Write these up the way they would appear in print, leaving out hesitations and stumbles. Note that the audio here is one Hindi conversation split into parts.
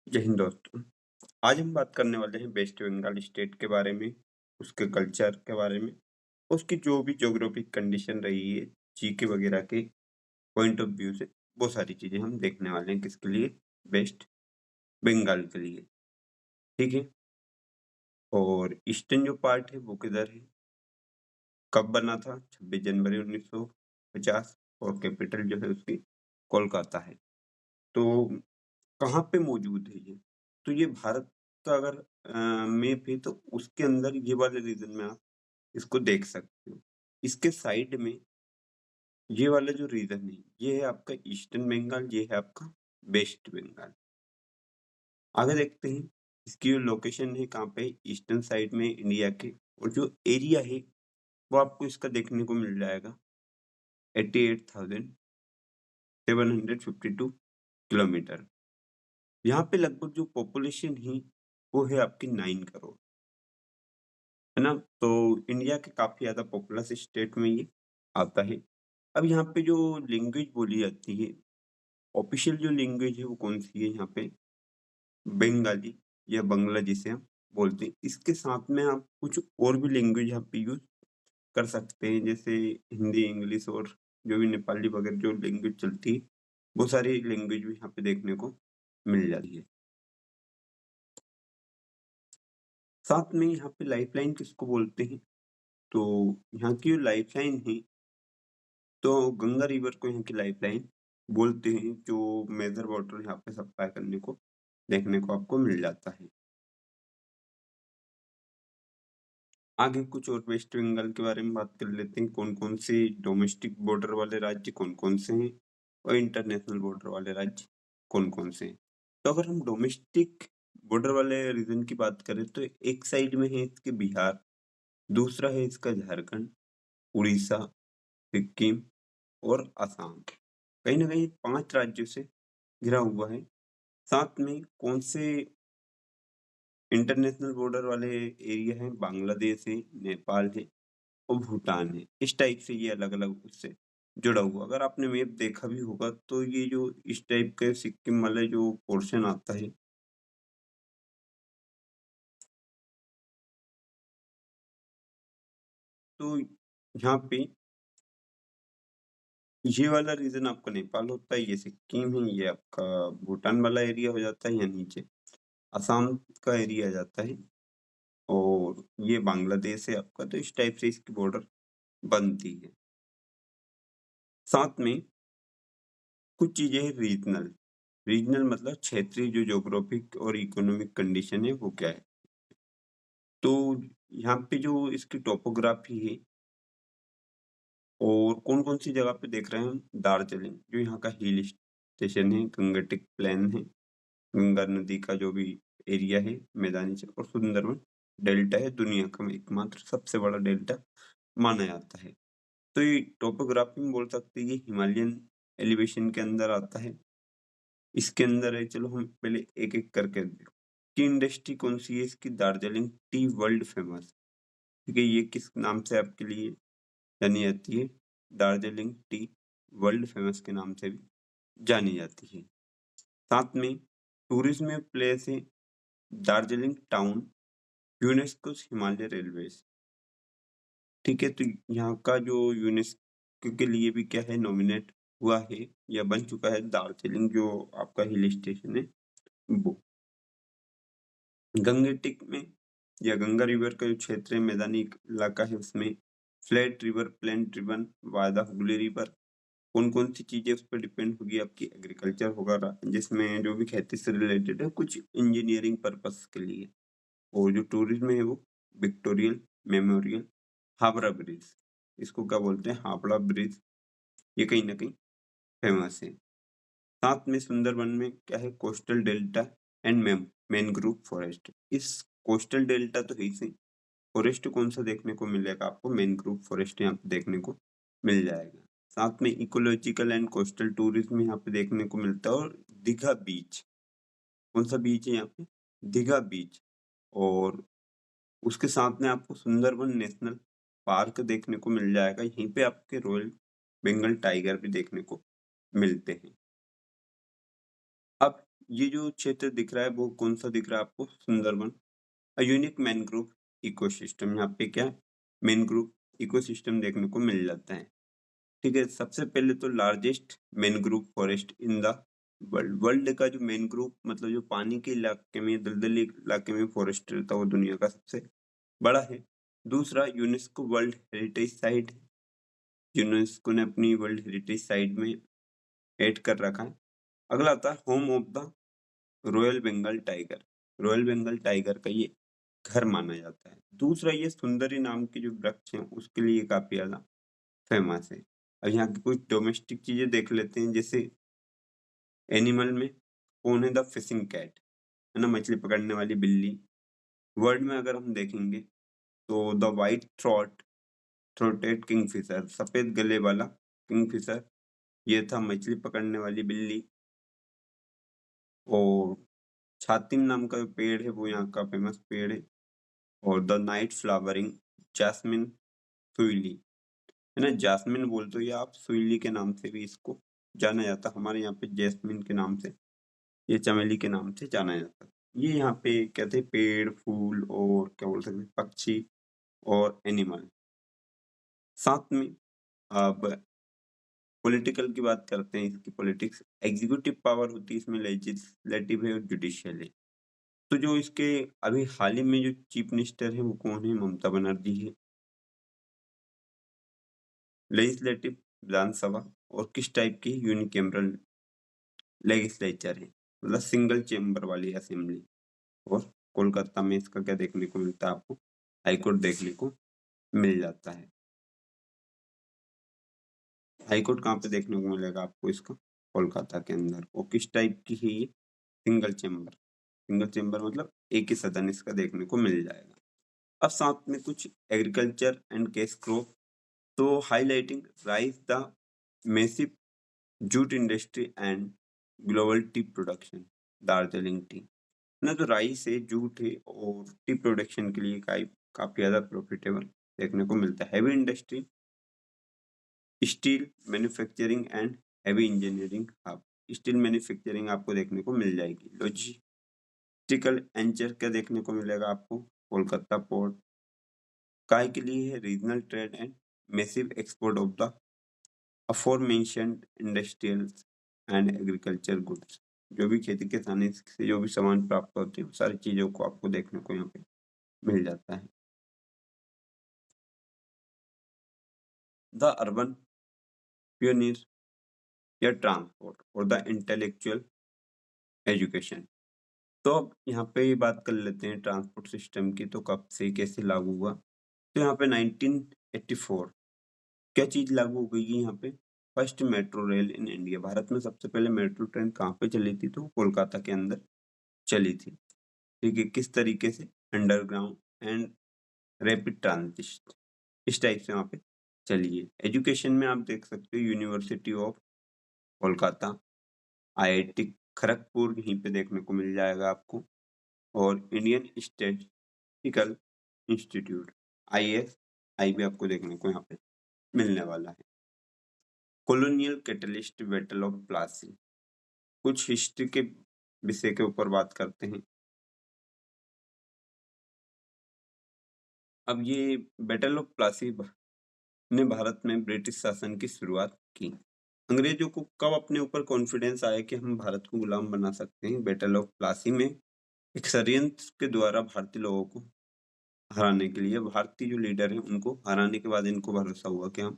जय हिंद दोस्तों। आज हम बात करने वाले हैं वेस्ट बंगाल स्टेट के बारे में, उसके कल्चर के बारे में, उसकी जो भी ज्योग्राफिक कंडीशन रही है, जीके वगैरह के पॉइंट ऑफ व्यू से वो सारी चीजें हम देखने वाले हैं किसके लिए, वेस्ट बंगाल के लिए। ठीक है। और ईस्टर्न जो पार्ट है वो किधर है, कब बना था, 26 जनवरी 1950, और कैपिटल जो है उसकी कोलकाता है। तो कहाँ पे मौजूद है ये, तो ये भारत का अगर मैप है तो उसके अंदर ये वाले रीजन में आप इसको देख सकते हो। इसके साइड में ये वाला जो रीजन है ये है आपका ईस्टर्न बंगाल, ये है आपका वेस्ट बंगाल। आगे देखते हैं इसकी जो लोकेशन है कहाँ पे, ईस्टर्न साइड में इंडिया के, और जो एरिया है वो आपको इसका देखने को मिल जाएगा 88,752 किलोमीटर। यहाँ पे लगभग जो पॉपुलेशन है वो है आपकी 9 करोड़, है ना। तो इंडिया के काफी ज्यादा पॉपुलस स्टेट में ये आता है। अब यहाँ पे जो लैंग्वेज बोली जाती है, ऑफिशियल जो लैंग्वेज है वो कौन सी है यहाँ पे, बंगाली या बंगला जिसे हम बोलते हैं। इसके साथ में आप कुछ और भी लैंग्वेज यहाँ पे यूज कर सकते हैं, जैसे हिंदी, इंग्लिश और जो भी नेपाली वगैरह जो लैंग्वेज चलती है, वो सारी लैंग्वेज भी यहाँ पे देखने को मिल जाती है। साथ में यहाँ पे लाइफलाइन किसको बोलते हैं, तो यहाँ की जो लाइफलाइन है, तो गंगा रिवर को यहाँ की लाइफलाइन बोलते हैं, जो मेजर वाटर यहाँ पे सप्लाई करने को देखने को आपको मिल जाता है। आगे कुछ और वेस्ट बंगाल के बारे में बात कर लेते हैं, कौन कौन से डोमेस्टिक बॉर्डर वाले राज्य कौन कौन से हैं और इंटरनेशनल बॉर्डर वाले राज्य कौन कौन से हैं। तो अगर हम डोमेस्टिक बॉर्डर वाले रीजन की बात करें तो एक साइड में है इसके बिहार, दूसरा है इसका झारखंड, उड़ीसा, सिक्किम और असम। कहीं ना कहीं 5 राज्यों से घिरा हुआ है। साथ में कौन से इंटरनेशनल बॉर्डर वाले एरिया हैं, बांग्लादेश है, नेपाल है और भूटान है। इस टाइप से ये अलग अलग उससे जुड़ा हुआ। अगर आपने मैप देखा भी होगा तो ये जो इस टाइप के सिक्किम वाले जो पोर्शन आता है, तो यहाँ पे ये वाला रीजन आपका नेपाल होता है, ये सिक्किम है, ये आपका भूटान वाला एरिया हो जाता है, यहाँ नीचे असम का एरिया आ जाता है, और ये बांग्लादेश है आपका। तो इस टाइप से इसकी बॉर्डर बनती है। साथ में कुछ चीजें हैं रीजनल। रीजनल मतलब क्षेत्रीय जो ज्योग्राफिक और इकोनॉमिक कंडीशन है वो क्या है। तो यहाँ पे जो इसकी टोपोग्राफी है, और कौन कौन सी जगह पे देख रहे हैं हम, दार्जिलिंग जो यहाँ का हिल स्टेशन है, गंगटिक प्लेन है, गंगा नदी का जो भी एरिया है मैदानी क्षेत्र, और सुंदरवन डेल्टा है, दुनिया का एकमात्र सबसे बड़ा डेल्टा माना जाता है। तो ये टोपोग्राफी में बोल सकते हैं ये हिमालयन एलिवेशन के अंदर आता है। इसके अंदर है, चलो हम पहले एक एक करके देखो। टी इंडस्ट्री कौन सी है इसकी, दार्जिलिंग टी वर्ल्ड फेमस। ठीक है, ये किस नाम से आपके लिए जानी जाती है, दार्जिलिंग टी वर्ल्ड फेमस के नाम से भी जानी जाती है। साथ में टूरिज्म प्लेस है Darjeeling town, UNESCO Himalaya railways. ठीक है, तो यहाँ का जो यूनेस्को के लिए भी क्या है, नॉमिनेट हुआ है या बन चुका है दार्जिलिंग जो आपका हिल स्टेशन है वो। गंगेटिक में या गंगा रिवर का जो क्षेत्र है, मैदानी इलाका है, उसमें फ्लैट रिवर, प्लेन रिवर, वादा, हुगली रिवर, कौन कौन सी चीजें उस पर डिपेंड होगी, आपकी एग्रीकल्चर होगा, जिसमें जो भी खेती से रिलेटेड है, कुछ इंजीनियरिंग पर्पस के लिए। और जो टूरिज्म है वो विक्टोरियल मेमोरियल, हावड़ा ब्रिज, इसको क्या बोलते हैं, हावड़ा ब्रिज, ये कहीं ना कहीं फेमस है। साथ में सुंदरबन में क्या है, coastal delta and mangrove forest. इस कोस्टल डेल्टा तो है ही, फॉरेस्ट कौन सा देखने को मिलेगा आपको, मैनग्रोव फॉरेस्ट यहाँ पे देखने को मिल जाएगा। साथ में इकोलॉजिकल एंड कोस्टल टूरिज्म यहाँ पे देखने को मिलता है। और दीघा बीच, कौन सा बीच है यहाँ पे, दीघा बीच। और उसके साथ में आपको सुंदरबन नेशनल पार्क देखने को मिल जाएगा। यहीं पे आपके रॉयल बंगाल टाइगर भी देखने को मिलते हैं। अब ये जो क्षेत्र दिख रहा है वो कौन सा दिख रहा है आपको? Sundarban. A unique mangrove ecosystem, यहाँ पे क्या मैनग्रोव इकोसिस्टम देखने को मिल जाता है। ठीक है, सबसे पहले तो largest mangrove forest in the world. World का जो मैनग्रोव मतलब जो पानी के इलाके में, दलदली इलाके में फॉरेस्ट रहता है, वो दुनिया का सबसे बड़ा है। दूसरा, UNESCO world heritage site, UNESCO ने अपनी वर्ल्ड हेरिटेज साइट में ऐड कर रखा है। अगला आता है home of the royal Bengal tiger. Royal Bengal tiger का ये घर माना जाता है। दूसरा, ये सुंदरी नाम के जो वृक्ष हैं उसके लिए काफी ज्यादा फेमस है। अब यहाँ की कुछ डोमेस्टिक चीजें देख लेते हैं, जैसे एनिमल में कौन है? द फिशिंग कैट, है ना, मछली पकड़ने वाली बिल्ली। वर्ड में अगर हम देखेंगे तो द वाइट थ्रोटेड किंगफिशर, सफेद गले वाला किंगफिशर, ये था मछली पकड़ने वाली बिल्ली। और छातिम नाम का जो पेड़ है वो यहाँ का फेमस पेड़ है। और द नाइट फ्लावरिंग जैस्मिन सुइली, है ना, जैस्मिन बोलते हो या आप सुइली के नाम से भी इसको जाना जाता है। हमारे यहाँ पे जैस्मिन के नाम से, ये चमेली के नाम से जाना जाता है। ये यहाँ पे कहते हैं पेड़, फूल और क्या बोल सकते हैं, पक्षी और एनिमल। साथ में अब पॉलिटिकल की बात करते हैं। इसकी पॉलिटिक्स, एग्जीक्यूटिव पावर होती है इसमें, लेजिस्लेटिव है और जुडिशियल है। तो जो इसके अभी हाल ही में जो चीफ मिनिस्टर है वो कौन है? ममता बनर्जी है। लेजिस्लेटिव विधानसभा, और किस टाइप की? यूनिकैमरल लेजिस्लेचर है, मतलब सिंगल चेम्बर वाली असेंबली। और कोलकाता में इसका क्या देखने को मिलता है आपको? हाईकोर्ट देखने को मिल जाता है। हाईकोर्ट कहाँ पे देखने को मिलेगा आपको इसका? कोलकाता के अंदर। और किस टाइप की है ये? Single chamber. सिंगल चेम्बर मतलब एक ही सदन इसका देखने को मिल जाएगा। अब साथ में कुछ एग्रीकल्चर एंड कैश क्रॉप, तो highlighting rice the massive jute industry and global T production, Darjeeling T, ना, तो राइस है, जूट है और टी प्रोडक्शन के लिए काफी ज्यादा प्रॉफिटेबल देखने को मिलता है। Heavy industry, steel manufacturing and heavy engineering hub, steel manufacturing आपको देखने को मिल जाएगी। लॉजिस्टिकल एंचर क्या देखने को मिलेगा आपको? कोलकाता पोर्ट। काय के लिए है? Regional trade and massive export of the aforementioned industrial and agriculture goods, जो भी खेती किसानी से जो भी सामान प्राप्त होते हैं सारी चीजों को आपको देखने को यहाँ पे मिल जाता है। द अर्बन पियोनियर या ट्रांसपोर्ट और द इंटेलेक्चुअल एजुकेशन। तो अब यहाँ पे ये बात कर लेते हैं ट्रांसपोर्ट सिस्टम की, तो कब से कैसे लागू हुआ? तो यहाँ पे 1984 क्या चीज लागू हो गई है यहाँ पे? First metro rail in India. Bharat में सबसे पहले मेट्रो ट्रेन कहाँ पे चली थी? तो कोलकाता के अंदर चली थी। ठीक है, किस तरीके से? अंडरग्राउंड एंड रैपिड ट्रांजिट, इस टाइप से वहाँ पे चली है। एजुकेशन में आप देख सकते हो university of Kolkata, IIT Kharagpur यहीं पे देखने को मिल जाएगा आपको, और इंडियन स्टैटिस्टिकल इंस्टीट्यूट ISI भी आपको देखने को यहाँ पे मिलने वाला है। Colonial catalyst battle of Plassey, कुछ हिस्ट्री के विषय के ऊपर बात करते हैं। अब ये बैटल ऑफ प्लासी ने भारत में ब्रिटिश शासन की शुरुआत की। अंग्रेजों को कब अपने ऊपर कॉन्फिडेंस आया कि हम भारत को गुलाम बना सकते हैं? बैटल ऑफ प्लासी में एक षड्यंत्र के द्वारा भारतीय लोगों को हराने के लिए, भारतीय जो लीडर हैं उनको हराने के बाद इनको भरोसा हुआ कि हम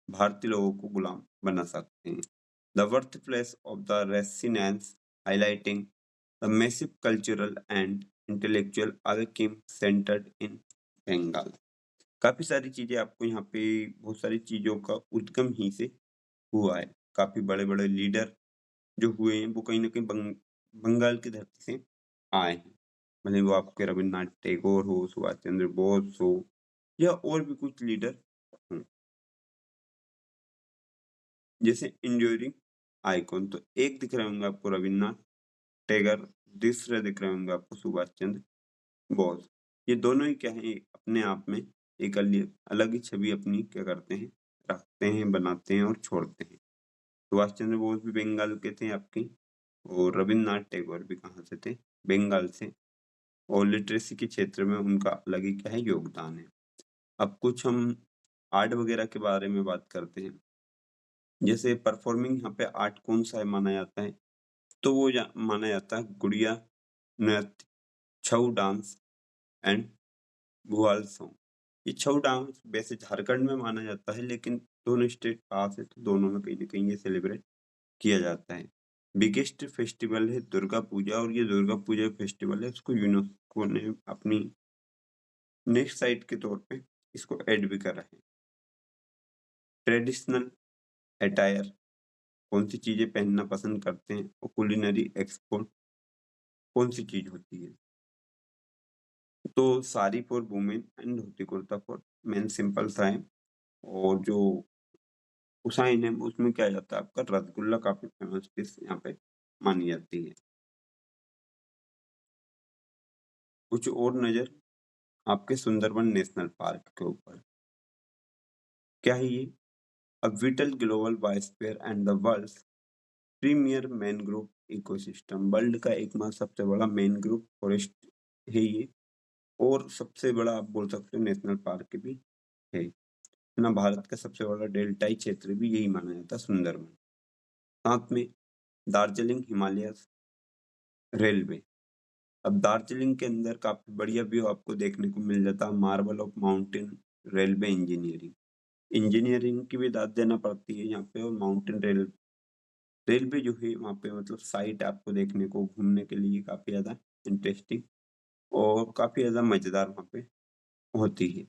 भारतीय लोगों को गुलाम बना सकते हैं। The birth place of the renaissance, highlighting the massive cultural and intellectual awakening centred in Bengal. काफी सारी चीजें आपको यहाँ पे, बहुत सारी चीजों का उद्गम ही से हुआ है। काफी बड़े बड़े लीडर जो हुए हैं वो कहीं ना कहीं बंगाल की धरती से आए हैं। भले वो आपके रविन्द्रनाथ टैगोर हो, सुभाष चंद्र बोस हो, या और भी कुछ लीडर हों। जैसे इंड्यूरिंग आइकॉन, तो एक दिख रहे होंगे आपको रविन्द्रनाथ टैगोर, दूसरे दिख रहे होंगे आपको सुभाष चंद्र बोस। ये दोनों ही क्या है, अपने आप में एक अलग ही छवि अपनी क्या करते हैं, रखते हैं, बनाते हैं और छोड़ते हैं। सुभाष चंद्र बोस भी बंगाल के थे आपके, और रविन्द्रनाथ टैगोर भी कहाँ से थे? बंगाल से। और लिटरेसी के क्षेत्र में उनका अलग ही क्या है योगदान है। अब कुछ हम आर्ट वगैरह के बारे में बात करते हैं। जैसे परफॉर्मिंग यहाँ पे आर्ट कौन-सा है माना जाता है? तो वो माना जाता है गुड़िया नृत्य, छऊ डांस एंड भुआल सॉन्ग। ये छऊ डांस वैसे झारखंड में माना जाता है, लेकिन दोनों स्टेट पास है तो दोनों में कहीं न कहीं ये सेलिब्रेट किया जाता है। बिगेस्ट फेस्टिवल है दुर्गा पूजा, और ये दुर्गा पूजा फेस्टिवल है, इसको यूनेस्को ने अपनी नेक्स्ट साइट के तौर पे इसको ऐड भी करा है। ट्रेडिशनल अटायर, कौन सी चीजें पहनना पसंद करते हैं, और कुलिनरी एक्सपोर्ट कौन सी चीज होती है? तो sari for women and dhoti kurta for main, simple सा है। और जो हुसैन है उसमें क्या जाता है आपका रसगुल्ला, काफी फेमस डिश यहाँ पे मानी जाती है। कुछ और नजर आपके सुंदरबन नेशनल पार्क के ऊपर। क्या है ये? A vital global biosphere and the world's premier mangrove ecosystem. World का एकमात्र सबसे बड़ा मैनग्रोव फॉरेस्ट है ये, और सबसे बड़ा आप बोल सकते हो नेशनल पार्क भी है ना। भारत का सबसे बड़ा डेल्टाई क्षेत्र भी यही माना जाता है, सुंदरबन। साथ में दार्जिलिंग हिमालय रेलवे। अब दार्जिलिंग के अंदर काफी बढ़िया व्यू आपको देखने को मिल जाता है। Marvel of mountain railway engineering, engineering की भी दाद देना पड़ती है यहाँ पे। और माउंटेन रेलवे जो है वहाँ पे मतलब साइट आपको देखने को घूमने के लिए काफी ज्यादा इंटरेस्टिंग और काफी ज्यादा मजेदार वहाँ पे होती है।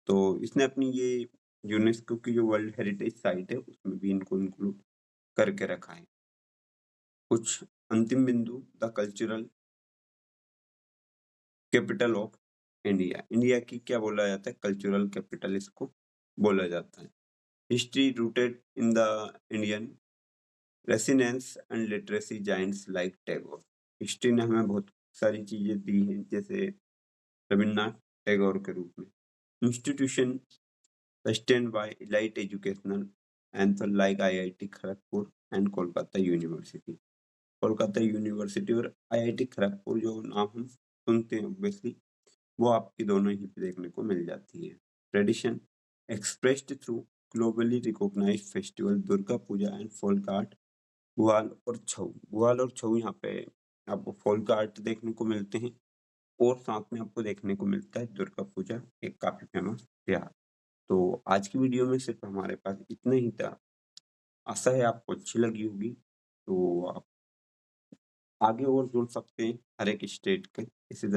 तो इसने अपनी ये यूनेस्को की जो वर्ल्ड हेरिटेज साइट है उसमें भी इनको इंक्लूड करके रखा है। कुछ अंतिम बिंदु, the cultural capital of India. India की क्या बोला जाता है? कल्चरल कैपिटल इसको बोला जाता है। History rooted in the Indian renaissance and literacy giants like Tagore. History ने हमें बहुत सारी चीजें दी हैं, जैसे रविन्द्रनाथ टैगोर के रूप में। Institution sustained by elite educational anther like IIT Kharagpur and Kolkata university. Kolkata university और आईआईटी खड़गपुर जो नाम हम सुनते हैं ऑब्वियसली, वो आपकी दोनों ही पे देखने को मिल जाती है। Tradition expressed through globally recognised festival Durga Puja and folk art. भुआल और छऊ यहाँ पे आपको फोल्क आर्ट देखने को मिलते हैं, और साथ में आपको देखने को मिलता है दुर्गा पूजा, एक काफी फेमस त्योहार। तो आज की वीडियो में सिर्फ हमारे पास इतना ही था। आशा है आपको अच्छी लगी होगी। तो आप आगे और जुड़ सकते हैं हर एक स्टेट के इसी